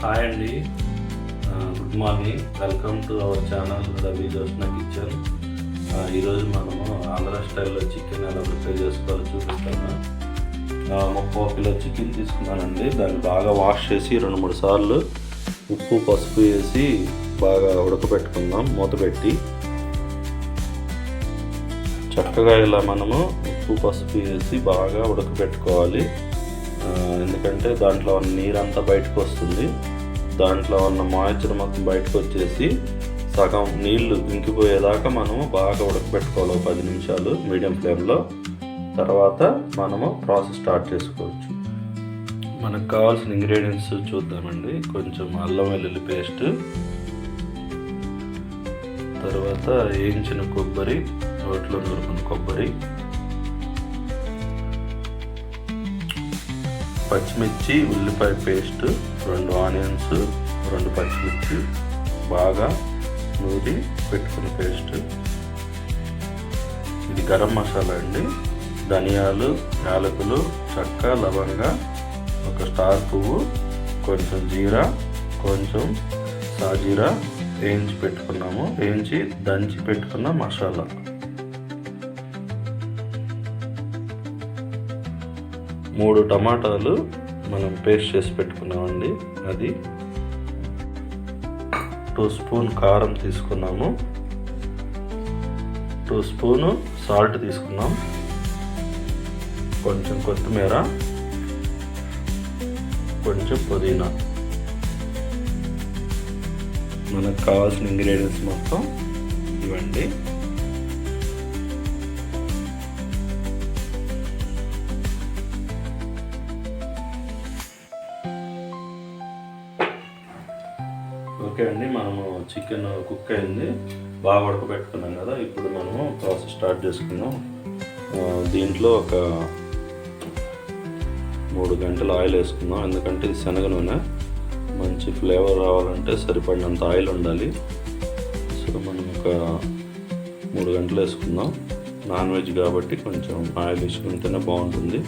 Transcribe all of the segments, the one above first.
Hi అండి, good morning. Welcome to our channel Ravi Joshna kitchen. ఈరోజు మనము ఆంధ్ర స్టైల్లో చికెన్ ఎలా ప్రిపేర్ చేసుకోవాలో చూపిస్తాను. 30 కిలో చికెన్ తీసుకున్నానండి. దాన్ని బాగా వాష్ చేసి 2-3 సార్లు ఉప్పు పసుపు వేసి బాగా ఉడకబెట్టుకుందాం మూత పెట్టి. చక్కగా ఇలా మనము ఉప్పు పసుపు వేసి బాగా ఉడకబెట్టుకోవాలి. ఎందుకంటే దాంట్లో ఉన్న నీరంతా బయటకు వస్తుంది. దాంట్లో ఉన్న మాయిశ్చర్ మొత్తం బయటకు వచ్చేసి సగం నీళ్లు ఇంకిపోయేదాకా మనము బాగా ఉడకబెట్టుకోవాలి 10 నిమిషాలు మీడియం ఫ్లేమ్లో. తర్వాత మనము ప్రాసెస్ స్టార్ట్ చేసుకోవచ్చు. మనకు కావాల్సిన ఇంగ్రీడియంట్స్ చూద్దామండి. కొంచెం అల్లం వెల్లుల్లి పేస్ట్, తర్వాత వేయించిన కొబ్బరి, రోట్లో నూరుకున్న కొబ్బరి, పచ్చిమిర్చి ఉల్లిపాయ పేస్ట్, 2 ఆనియన్స్, 2 పచ్చిమిర్చి బాగా నూరి పెట్టుకున్న పేస్ట్. ఇది గరం మసాలా అండి. ధనియాలు, యాలకులు, చెక్క, లవంగ, 1 స్టార్ పువ్వు, కొంచెం జీరా, కొంచెం సాజీరా వేయించి పెట్టుకున్నాము. వేయించి దంచి పెట్టుకున్న మసాలా. మూడు టమాటాలు మనం పేస్ట్ చేసి పెట్టుకున్నామండి. అది 2 స్పూన్ కారం తీసుకున్నాము. 2 స్పూను సాల్ట్ తీసుకున్నాం. కొంచెం కొత్తిమీర, కొంచెం పుదీనా. మనకు కావాల్సిన ఇంగ్రీడియంట్స్ మొత్తం ఇవ్వండి. ఓకే అండి, మనము చికెన్ కుక్ అయింది, బాగా ఉడకబెట్టుకున్నాం కదా. ఇప్పుడు మనము ప్రాసెస్ స్టార్ట్ చేసుకుందాం. దీంట్లో ఒక 3 గంటలు ఆయిల్ వేసుకుందాం. ఎందుకంటే ఇది శనగ నూనె, మంచి ఫ్లేవర్ రావాలంటే సరిపడినంత ఆయిల్ ఉండాలి. సో మనం ఒక 3 గంటలు వేసుకుందాం. నాన్ వెజ్ కాబట్టి కొంచెం ఆయిల్ వేసుకుంటేనే బాగుంటుంది.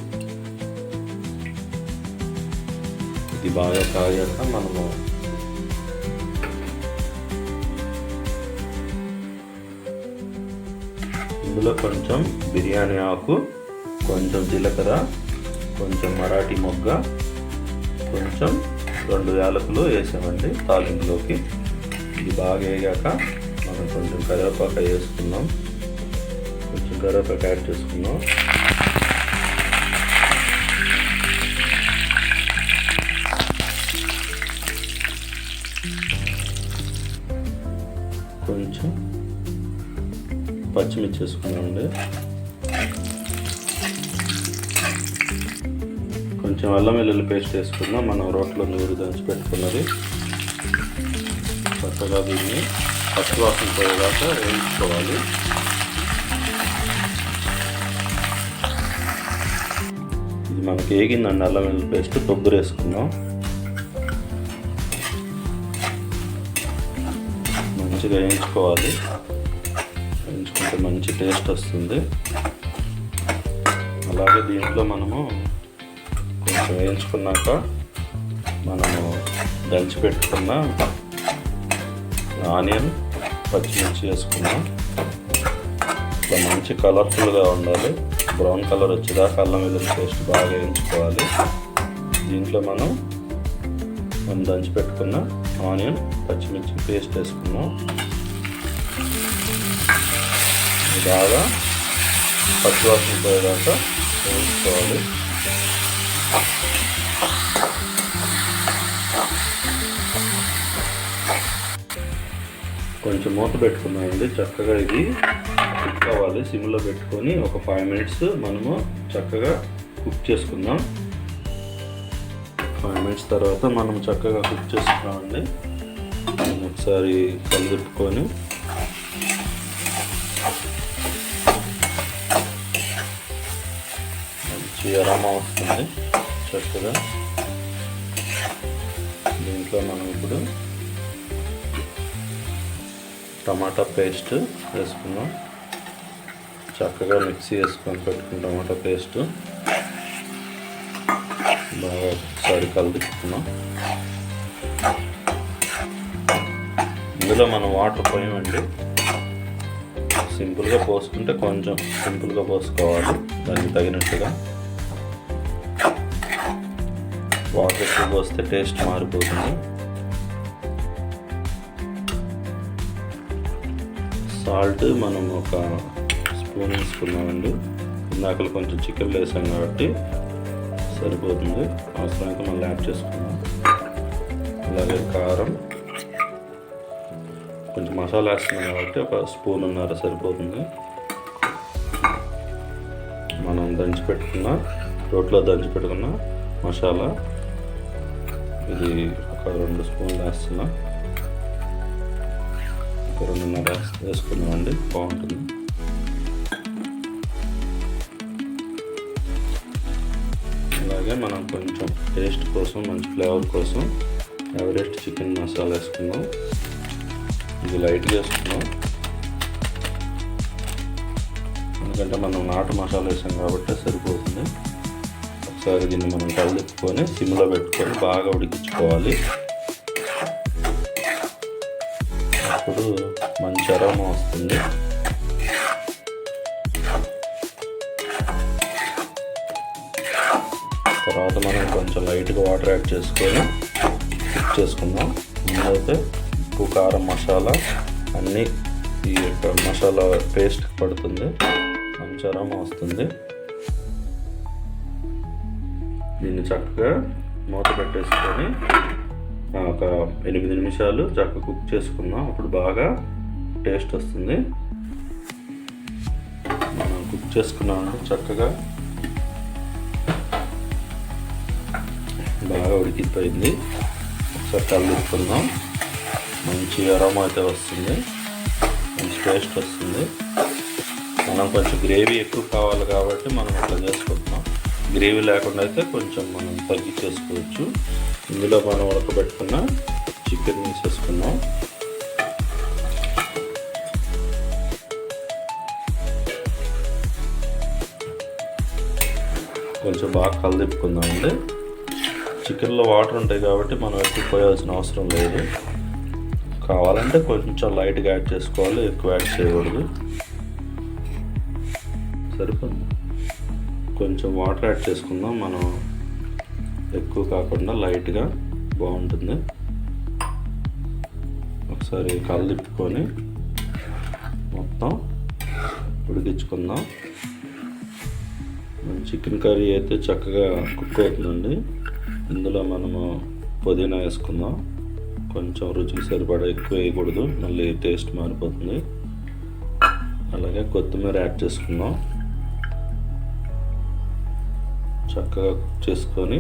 ఇది బాగా కాగాక మనము ఇందులో కొంచెం బిర్యానీ ఆకు, కొంచెం జీలకర్ర, కొంచెం మరాఠీ మొగ్గ, కొంచెం 2 యాలకులు వేసామండి తాలింపులోకి. ఇది బాగా వేగాక మనం కొంచెం కరివేపాకు వేసుకుందాం. కొంచెం కరివేపాకు యాడ్ చేసుకుందాం. కొంచెం పచ్చిమిర్చి వేసుకున్నామండి. కొంచెం అల్లం వెల్లుల్లి పేస్ట్ వేసుకుందాం. మనం రోట్లో నూరి దంచి పెట్టుకున్నది. చక్కగా దీన్ని పచ్చివాసన పోయేదాకా వేయించుకోవాలి. ఇది మనకి వేగిందండి అల్లం వెల్లుల్లి పేస్ట్. కొబ్బరి వేసుకుందాం. మంచిగా వేయించుకోవాలి. వేయించుకుంటే మంచి టేస్ట్ వస్తుంది. అలాగే దీంట్లో మనము కొంచెం వేయించుకున్నాక మనము దంచి పెట్టుకున్న ఆనియన్, పచ్చిమిర్చి వేసుకున్నాం. ఇట్లా మంచి కలర్ఫుల్గా ఉండాలి. బ్రౌన్ కలర్ వచ్చేదాకా అల్లం వెల్లుల్లి పేస్ట్ బాగా వేయించుకోవాలి. దీంట్లో మనం దంచి పెట్టుకున్న ఆనియన్, పచ్చిమిర్చి పేస్ట్ వేసుకున్నాం. బాగా పచ్చివాసన పోయేదాకా వేయించుకోవాలి. కొంచెం మూత పెట్టుకున్నామండి. చక్కగా ఇది కుక్ అవ్వాలి. సిమ్లో పెట్టుకొని ఒక 5 మినిట్స్ మనము చక్కగా కుక్ చేసుకుందాం. 5 మినిట్స్ తర్వాత మనం చక్కగా కుక్ చేసుకున్నామండి. ఒకసారి కలిపెట్టుకొని మంచి అరోమా వస్తుంది చక్కగా. దీంట్లో మనం ఇప్పుడు టమాటా పేస్ట్ వేసుకుందాం. చక్కగా మిక్సీ వేసుకొని పెట్టుకున్న టమాటా పేస్ట్ బాగా ఒకసారి కలుపుకున్నాం. ఇందులో మనం వాటర్ పోయమండి, సింపుల్గా పోసుకుంటే కొంచెం సింపుల్గా పోసుకోవాలి, దానికి తగినట్టుగా. వాటర్ ఎక్కువ పోస్తే టేస్ట్ మారిపోతుంది. సాల్ట్ మనం ఒక స్పూన్ వేసుకున్నామండి, ఇందాకలు కొంచెం చికెన్ వేసాం కాబట్టి సరిపోతుంది, అవసరమైతే మళ్ళీ యాడ్ చేసుకున్నాం. అలాగే కారం, కొంచెం మసాలా వేస్తున్నాం కాబట్టి ఒక స్పూన్నర సరిపోతుంది. మనం రోట్లో దంచి పెట్టుకున్న మసాలా ఇది ఒక 2 స్పూన్లు వేస్తున్నా, ఒక 2.5 వేసుకున్నామండి, బాగుంటుంది. అలాగే మనం కొంచెం టేస్ట్ కోసం, మంచి ఫ్లేవర్ కోసం ఎవరెస్ట్ చికెన్ మసాలా వేసుకుందాం. ఇది లైట్గా వేసుకుందాం, ఎందుకంటే మనం నాటు మసాలా వేసాం కాబట్టి సరిపోతుంది. ఒకసారి దీన్ని మనం కలుపుకొని సిమ్లో పెట్టుకొని బాగా ఉడికించుకోవాలి. అప్పుడు మంచి అరోమా వస్తుంది. తర్వాత మనం కొంచెం లైట్గా వాటర్ యాడ్ చేసుకొని కుక్ చేసుకుందాం. ముందైతే ఉప్పు, కారం, మసాలా అన్నీ ఈ యొక్క మసాలా పేస్ట్ పడుతుంది, మంచి అరోమా వస్తుంది. దీన్ని చక్కగా మూత పెట్టేసుకొని ఒక 8 నిమిషాలు చక్కగా కుక్ చేసుకుందాం, అప్పుడు బాగా టేస్ట్ వస్తుంది. మనం కుక్ చేసుకున్నామంటే చక్కగా బాగా ఉడికిపోయింది. ఒకసారి కలుపుకుందాం, మంచి అరోమా అయితే వస్తుంది, మంచి టేస్ట్ వస్తుంది. మనం కొంచెం గ్రేవీ ఎక్కువ కావాలి కాబట్టి మనం అట్లా చేసుకుంటున్నాం. గ్రేవీ లేకుండా అయితే కొంచెం మనం తగ్గించేసుకోవచ్చు. ఇందులో మనం ఉడకబెట్టుకున్న చికెన్ వేసేసుకున్నాం. కొంచెం బాగా కలదిప్పుకుందామండి. చికెన్లో వాటర్ ఉంటాయి కాబట్టి మనం ఎక్కువ పోయాల్సిన అవసరం లేదు. కావాలంటే కొంచెం లైట్గా యాడ్ చేసుకోవాలి, ఎక్కువ యాడ్ చేయకూడదు. సరిపోతుంది. కొంచెం వాటర్ యాడ్ చేసుకుందాం, మనం ఎక్కువ కాకుండా లైట్గా, బాగుంటుంది. ఒకసారి కలదిప్పుకొని మొత్తం ఉడికించుకుందాం. చికెన్ కర్రీ అయితే చక్కగా కుక్ అవుతుందండి. ఇందులో మనము పుదీనా వేసుకుందాం, కొంచెం రుచికి సరిపడా, ఎక్కువ వేయకూడదు, మళ్ళీ టేస్ట్ మారిపోతుంది. అలాగే కొత్తిమీర యాడ్ చేసుకుందాం. చక్కగా కుక్ చేసుకొని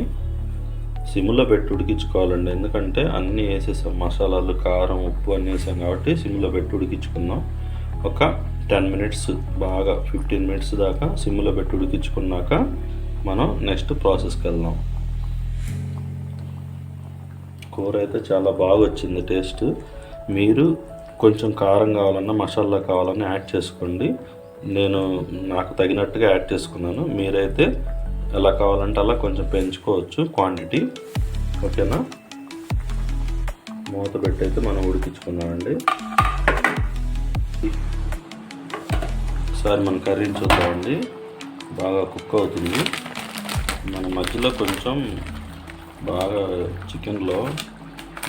సిమ్లో పెట్టి ఉడికించుకోవాలండి, ఎందుకంటే అన్నీ వేసేసాం, మసాలాలు, కారం, ఉప్పు అన్నీ వేసాం కాబట్టి సిమ్లో పెట్టి ఉడికించుకుందాం. ఒక 10 మినిట్స్, బాగా 15 మినిట్స్ దాకా సిమ్లో పెట్టి ఉడికించుకున్నాక మనం నెక్స్ట్ ప్రాసెస్కి వెళ్దాం. కూర అయితే చాలా బాగా వచ్చింది టేస్ట్. మీరు కొంచెం కారం కావాలన్నా, మసాలా కావాలన్నా యాడ్ చేసుకోండి. నాకు తగినట్టుగా యాడ్ చేసుకున్నాను. మీరైతే ఎలా కావాలంటే అలా కొంచెం పెంచుకోవచ్చు క్వాంటిటీ. ఓకేనా? మూత పెట్టి అయితే మనం ఉడికించుకున్నామండి. ఒకసారి మన కర్రీని చూద్దామండి, బాగా కుక్ అవుతుంది. మన మధ్యలో కొంచెం బాగా చికెన్లో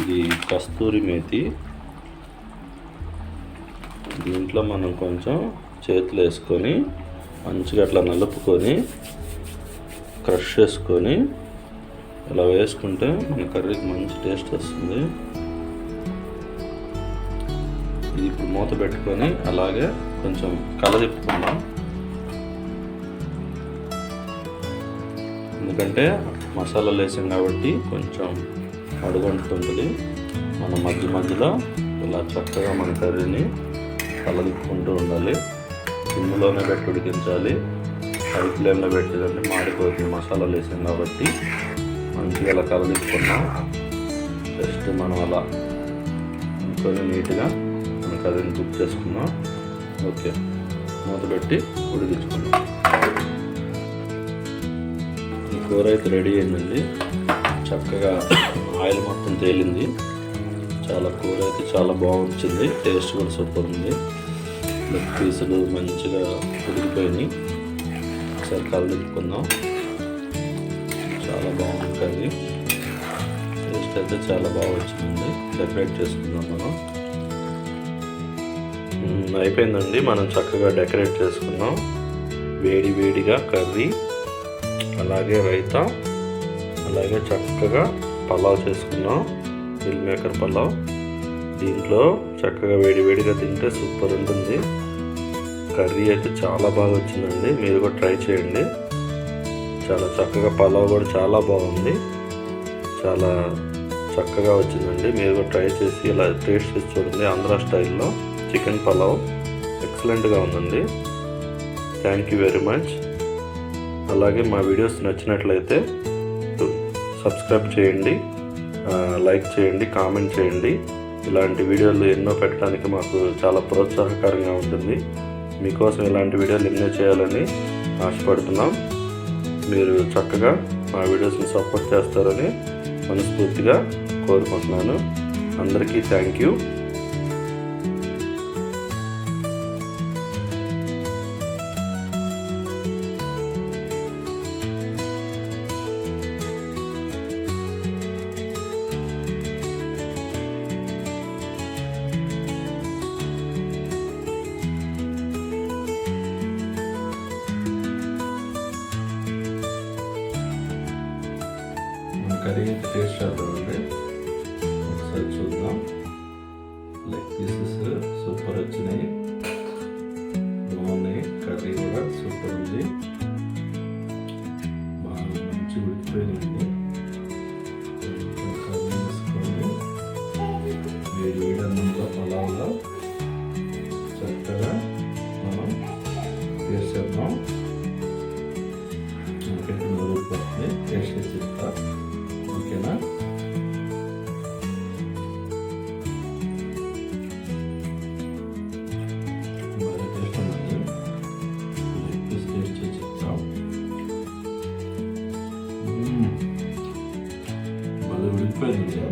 ఇది కస్తూరి మేతి, దీంట్లో మనం కొంచెం చేతులు వేసుకొని మంచిగా అట్లా నలుపుకొని క్రష్ చేసుకొని ఇలా వేసుకుంటే మన కర్రీకి మంచి టేస్ట్ వస్తుంది. ఇది ఇప్పుడు మూత పెట్టుకొని అలాగే కొంచెం కలదిప్పుకుందాం, ఎందుకంటే మసాలాలు వేసాం కాబట్టి కొంచెం అడుగంటుతుంది. మనం మధ్యలో ఇలా చక్కగా మన కర్రీని కలదిప్పుకుంటూ ఉండాలి. సిమ్లోనే పెట్టి ఉడికించాలి, హై ఫ్లేమ్లో పెట్టేదంటే మాడిపోతుంది, మసాలాలు వేసాం కాబట్టి. మంచిగా ఇలా కలదిప్పుకున్నాం. జస్ట్ మనం అలా ఇంకొని నీట్గా మన కర్రీని కుక్ చేసుకుందాం. ఓకే, మూత పెట్టి ఉడికించుకుందాం. ఈ కూర అయితే రెడీ అయిందండి. చక్కగా ఆయిల్ మొత్తం తేలింది, చాలా కూర అయితే చాలా బాగుంది, టేస్ట్ కూడా సూపర్ ఉంది. లెగ్ పీసులు మంచిగా ఉడికిపోయినాయి. ఒకసారి కలిపుకుందాం. చాలా బాగుంది కర్రీ, టేస్ట్ అయితే చాలా బాగా వచ్చింది. డెకరేట్ చేసుకుందాం మనం. అయిపోయిందండి, మనం చక్కగా డెకరేట్ చేసుకున్నాం. వేడి వేడిగా కర్రీ, అలాగే రైతా, అలాగే చక్కగా పలావ్ చేసుకున్నాం, మిల్ మేకర్ పలావ్. దీంట్లో చక్కగా వేడి వేడిగా తింటే సూపర్ ఉంటుంది. కర్రీ అయితే చాలా బాగా వచ్చిందండి, మీరు కూడా ట్రై చేయండి. చాలా చక్కగా పలావ్ కూడా చాలా బాగుంది, చాలా చక్కగా వచ్చిందండి. మీరు కూడా ట్రై చేసి ఇలా టేస్ట్ చేసి చూడండి. ఆంధ్ర స్టైల్లో చికెన్ పలావ్ ఎక్సలెంట్గా ఉందండి. Thank you very much. అలాగే మా వీడియోస్ నచ్చినట్లయితే సబ్స్క్రైబ్ చేయండి, లైక్ చేయండి, కామెంట్ చేయండి. ఇలాంటి వీడియోలు ఎన్నో పెట్టడానికి మాకు చాలా ప్రోత్సాహకరంగా ఉంటుంది. మీకోసం ఇలాంటి వీడియోలు ఎన్నో చేయాలని ఆశపడుతున్నాం. మీరు చక్కగా మా వీడియోస్ని సపోర్ట్ చేస్తారని మనస్ఫూర్తిగా కోరుకుంటున్నాను. అందరికీ థ్యాంక్ యూ. కర్రీ అయితే టేస్ట్ చేద్దామండి, ఒకసారి చూద్దాం. లెగ్ పీసెస్ సూపర్ వచ్చినాయి, బాగున్నాయి. కర్రీ కూడా సూపర్ ఉంది, బాగా మంచి ఉడికిపోయింది. కర్రీ వేసుకొని వేడి వేడి అన్నంలో పలావ్లో చక్కగా మనం టేస్ట్ చేద్దాం. నాకైతే నూరుకుపోతుంది, టేస్ట్ చేసి చెప్తా. ఓకేనా? బాగా టేస్ట్ ఉందండి, టేస్ట్ చేసి చెప్తాం. బాగా ఉడికిపోయింది,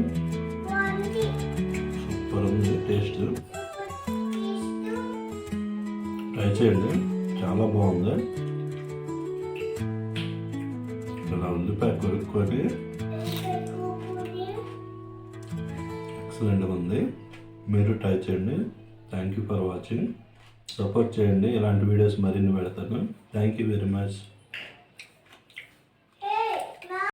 సూపర్ ఉంది టేస్ట్. ట్రై చేయండి, చాలా బాగుంది. ఇలా ఉల్లిపాయ కొరుక్కొని ఎక్సలెంట్గా ఉంది. మీరు ట్రై చేయండి. Thank you for watching. Support చేయండి, ఇలాంటి వీడియోస్ మరిన్ని పెడతాను. Thank you very much.